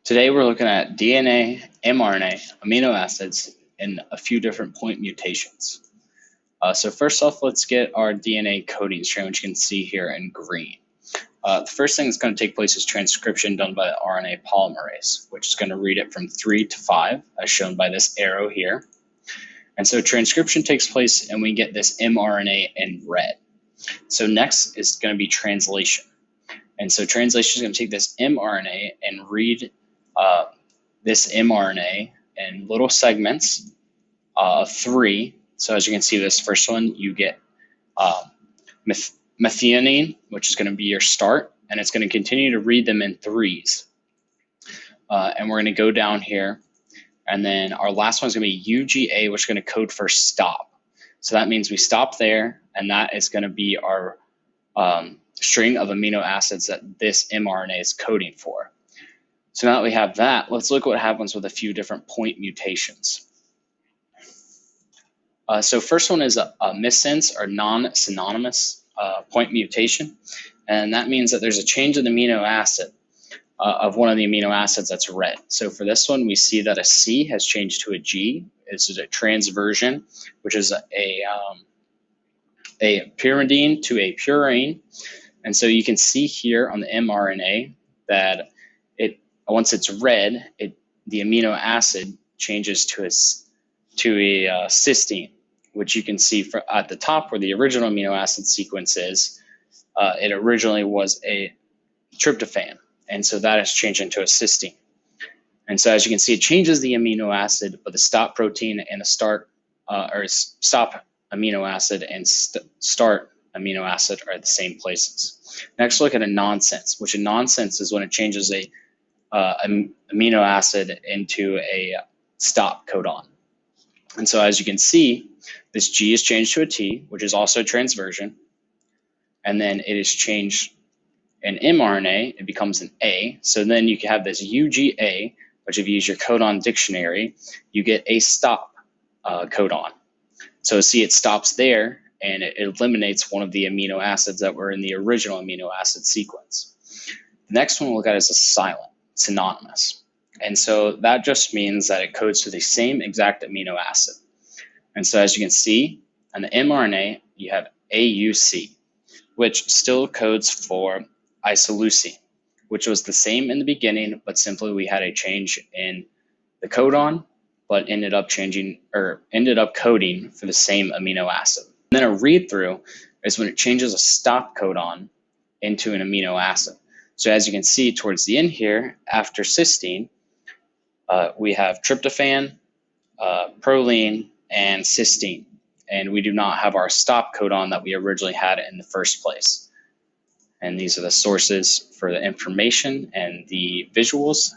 Today we're looking at DNA, mRNA, amino acids, and a few different point mutations. So first off, let's get our DNA coding strand, which you can see here in green. The first thing that's going to take place is transcription done by the RNA polymerase, which is going to read it from 3 to 5, as shown by this arrow here. And so transcription takes place and we get this mRNA in red. So next is going to be translation. And so translation is going to take this mRNA and read this mRNA in little segments of 3. So as you can see, this first one, you get methionine, which is going to be your start, and it's going to continue to read them in 3s. And we're going to go down here, and then our last one is going to be UGA, which is going to code for stop. So that means we stop there, and that is going to be our string of amino acids that this mRNA is coding for. So now that we have that, let's look at what happens with a few different point mutations. So first one is a missense or non-synonymous point mutation. And that means that there's a change in the amino acid of one of the amino acids that's red. So for this one, we see that a C has changed to a G. This is a transversion, which is a pyrimidine to a purine. And so you can see here on the mRNA that once it's red, the amino acid changes to a cysteine, which you can see at the top where the original amino acid sequence is. It originally was a tryptophan, and so that has changed into a cysteine. And so as you can see, it changes the amino acid, but the stop protein and the stop amino acid and start amino acid are at the same places. Next, look at a nonsense, which a nonsense is when it changes a amino acid into a stop codon. And so as you can see, this G is changed to a T, which is also transversion. And then it is changed in mRNA, it becomes an A. So then you can have this UGA, which if you use your codon dictionary, you get a stop codon. So see, it stops there and it eliminates one of the amino acids that were in the original amino acid sequence. The next one we'll look at is a silent, synonymous. And so that just means that it codes for the same exact amino acid. And so as you can see, on the mRNA, you have AUC, which still codes for isoleucine, which was the same in the beginning, but simply we had a change in the codon, but ended up coding for the same amino acid. And then a read-through is when it changes a stop codon into an amino acid. So as you can see towards the end here, after cysteine, we have tryptophan, proline, and cysteine. And we do not have our stop codon that we originally had in the first place. And these are the sources for the information and the visuals.